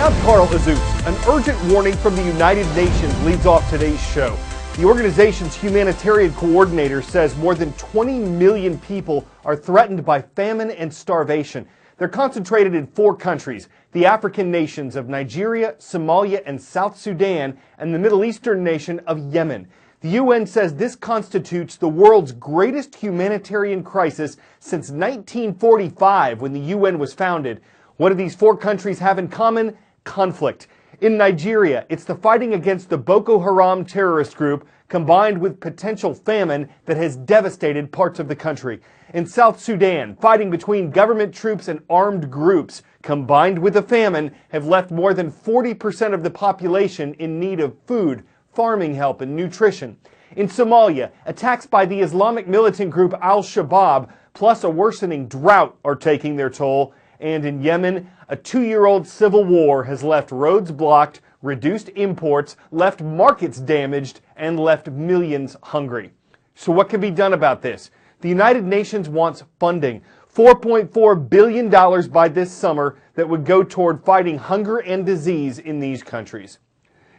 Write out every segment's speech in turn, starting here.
I'm Carl Azuz. An urgent warning from the United Nations leads off today's show. The organization's humanitarian coordinator says more than 20 million people are threatened by famine and starvation. They're concentrated in 4 countries, the African nations of Nigeria, Somalia, and South Sudan, and the Middle Eastern nation of Yemen. The UN says this constitutes the world's greatest humanitarian crisis since 1945, when the UN was founded. What do these 4 countries have in common? Conflict. In Nigeria, it's the fighting against the Boko Haram terrorist group combined with potential famine that has devastated parts of the country. In South Sudan, fighting between government troops and armed groups combined with the famine have left more than 40% of the population in need of food, farming help, and nutrition. In Somalia, attacks by the Islamic militant group Al-Shabaab plus a worsening drought are taking their toll. And in Yemen, a 2-year-old civil war has left roads blocked, reduced imports, left markets damaged, and left millions hungry. So what can be done about this? The United Nations wants funding, $4.4 billion by this summer that would go toward fighting hunger and disease in these countries.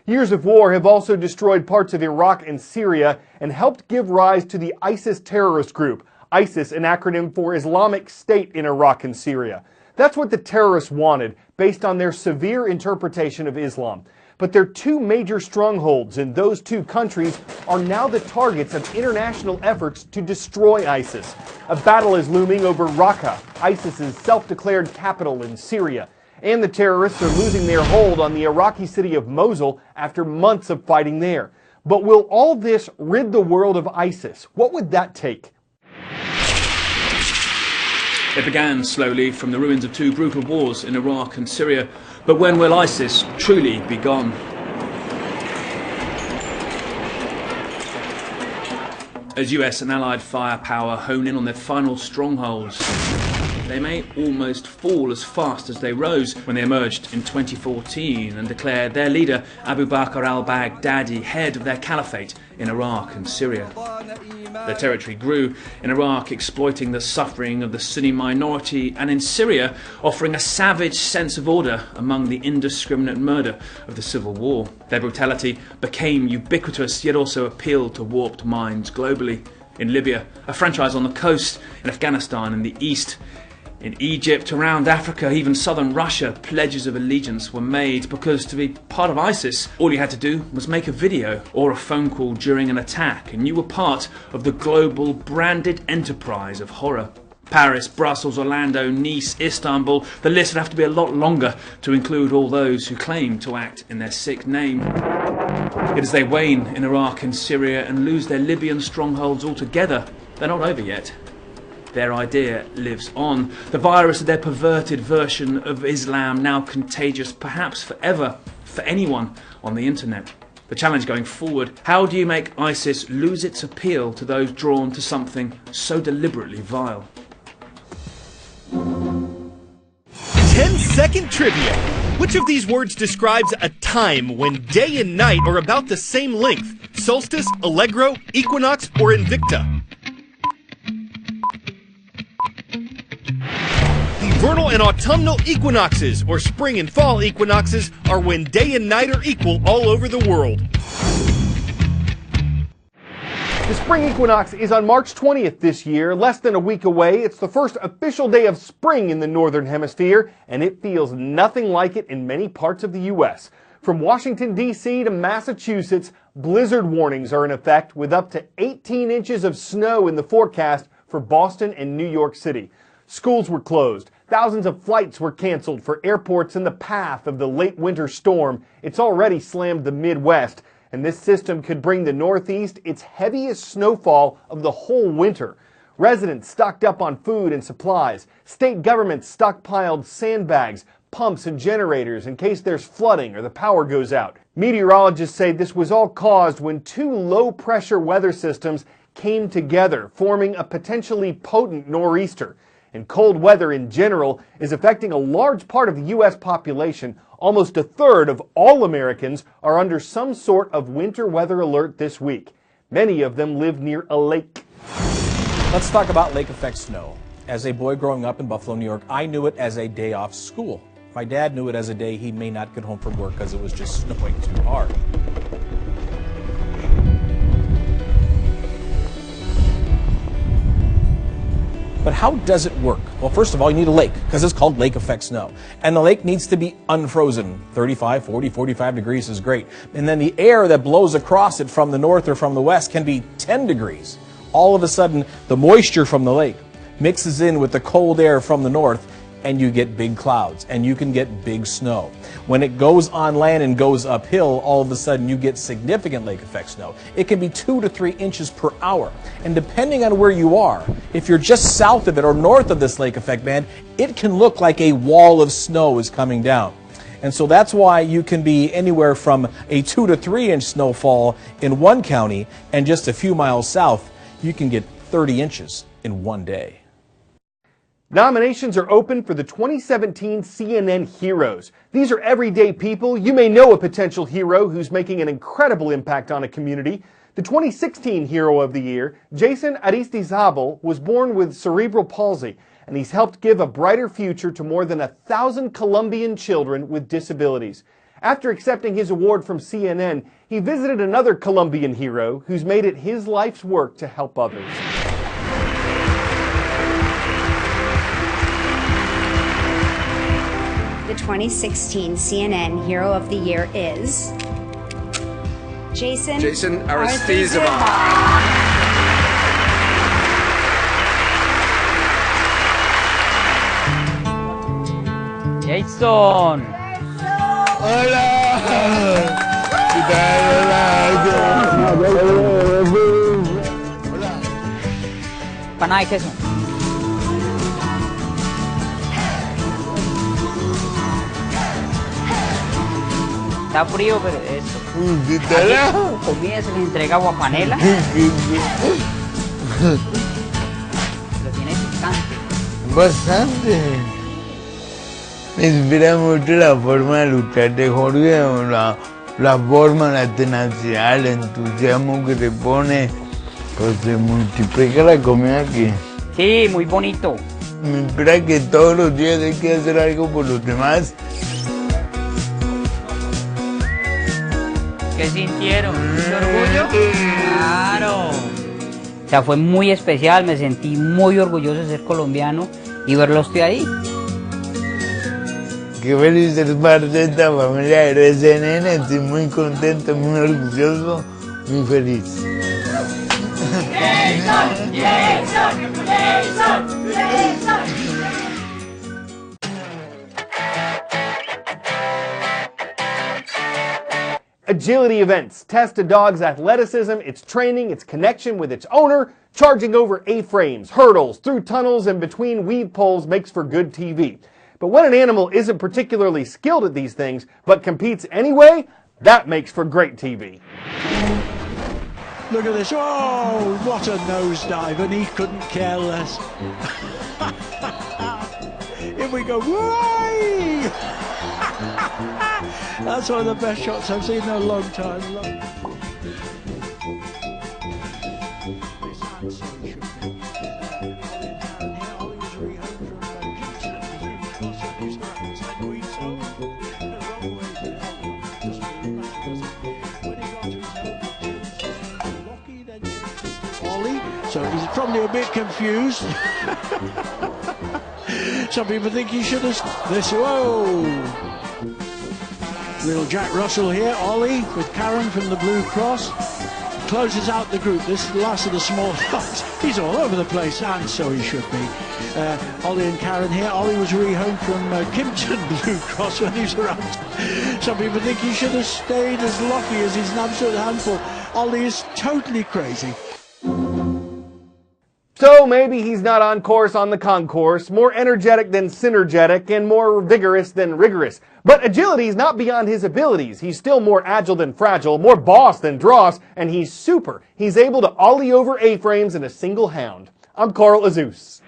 Years of war have also destroyed parts of Iraq and Syria and helped give rise to the ISIS terrorist group. ISIS, an acronym for Islamic State in Iraq and Syria. That's what the terrorists wanted, based on their severe interpretation of Islam. But their 2 major strongholds in those 2 countries are now the targets of international efforts to destroy ISIS. A battle is looming over Raqqa, ISIS's self-declared capital in Syria. And the terrorists are losing their hold on the Iraqi city of Mosul after months of fighting there. But will all this rid the world of ISIS? What would that take? It began slowly from the ruins of 2 brutal wars in Iraq and Syria. But when will ISIS truly be gone? As US and allied firepower hone in on their final strongholds, they may almost fall as fast as they rose when they emerged in 2014 and declared their leader, Abu Bakr al-Baghdadi, head of their caliphate in Iraq and Syria. Their territory grew in Iraq, exploiting the suffering of the Sunni minority, and in Syria, offering a savage sense of order among the indiscriminate murder of the civil war. Their brutality became ubiquitous, yet also appealed to warped minds globally. In Libya, a franchise on the coast, in Afghanistan in the east, in Egypt, around Africa, even southern Russia, pledges of allegiance were made because to be part of ISIS, all you had to do was make a video or a phone call during an attack, and you were part of the global branded enterprise of horror. Paris, Brussels, Orlando, Nice, Istanbul, the list would have to be a lot longer to include all those who claim to act in their sick name. Yet as they wane in Iraq and Syria and lose their Libyan strongholds altogether, they're not over yet. Their idea lives on. The virus of their perverted version of Islam, now contagious perhaps forever for anyone on the internet. The challenge going forward: how do you make ISIS lose its appeal to those drawn to something so deliberately vile? 10-second trivia. Which of these words describes a time when day and night are about the same length? Solstice, allegro, equinox, or invicta? Vernal and autumnal equinoxes, or spring and fall equinoxes, are when day and night are equal all over the world. The spring equinox is on March 20th this year, less than a week away. It's the first official day of spring in the Northern Hemisphere, and it feels nothing like it in many parts of the U.S. From Washington, D.C. to Massachusetts, blizzard warnings are in effect, with up to 18 inches of snow in the forecast for Boston and New York City. Schools were closed. Thousands of flights were canceled for airports in the path of the late winter storm. It's already slammed the Midwest, and this system could bring the Northeast its heaviest snowfall of the whole winter. Residents stocked up on food and supplies. State governments stockpiled sandbags, pumps, and generators in case there's flooding or the power goes out. Meteorologists say this was all caused when 2 low-pressure weather systems came together, forming a potentially potent nor'easter. And cold weather in general is affecting a large part of the U.S. population. Almost a third of all Americans are under some sort of winter weather alert this week. Many of them live near a lake. Let's talk about lake effect snow. As a boy growing up in Buffalo, New York, I knew it as a day off school. My dad knew it as a day he may not get home from work because it was just snowing too hard. But how does it work? Well, first of all, you need a lake, because it's called lake effect snow. And the lake needs to be unfrozen. 35, 40, 45 degrees is great. And then the air that blows across it from the north or from the west can be 10 degrees. All of a sudden, the moisture from the lake mixes in with the cold air from the north, and you get big clouds, and you can get big snow. When it goes on land and goes uphill, all of a sudden you get significant lake effect snow. It can be 2 to 3 inches per hour. And depending on where you are, if you're just south of it or north of this lake effect band, it can look like a wall of snow is coming down. And so that's why you can be anywhere from a 2 to 3 inch snowfall in one county, and just a few miles south, you can get 30 inches in one day. Nominations are open for the 2017 CNN Heroes. These are everyday people. You may know a potential hero who's making an incredible impact on a community. The 2016 Hero of the Year, Jason Aristizabal, was born with cerebral palsy, and he's helped give a brighter future to more than 1,000 Colombian children with disabilities. After accepting his award from CNN, he visited another Colombian hero who's made it his life's work to help others. The 2016 CNN Hero of the Year is Jason Aristizabal. Jason. Hola. Panada de queso. Está frío, pero eso. Comida se les entrega aguapanela. Lo tiene picante. Bastante. Me inspira mucho la forma de luchar de Jorge, la forma, la tenacidad, el entusiasmo que te pone, pues se multiplica la comida aquí. Sí, muy bonito. Me inspira que todos los días hay que hacer algo por los demás. ¿Qué sintieron? ¿Mucho orgullo? Claro. O sea, fue muy especial, me sentí muy orgulloso de ser colombiano y verlo usted ahí. Qué feliz ser parte de esta familia de RCN, estoy muy contento, muy orgulloso, muy feliz. Jason, Jason, Jason, Jason. Agility events test a dog's athleticism, its training, its connection with its owner. Charging over A-frames, hurdles, through tunnels, and between weed poles makes for good TV. But when an animal isn't particularly skilled at these things, but competes anyway, that makes for great TV. Look at this. Oh, what a nosedive, and he couldn't care less. Here we go. Whee! That's one of the best shots I've seen in a long time. So he's probably a bit confused. Some people think he should have this. Whoa! Little Jack Russell here, Ollie with Karen from the Blue Cross. Closes out the group. This is the last of the small dogs. He's all over the place, and so he should be. Ollie and Karen here. Ollie was re-home from Kimpton Blue Cross when he was around. Some people think he should have stayed as lucky as he's an absolute handful. Ollie is totally crazy. So maybe he's not on course on the concourse, more energetic than synergetic, and more vigorous than rigorous. But agility is not beyond his abilities. He's still more agile than fragile, more boss than dross, and he's super. He's able to ollie over A-frames in a single hound. I'm Carl Azus.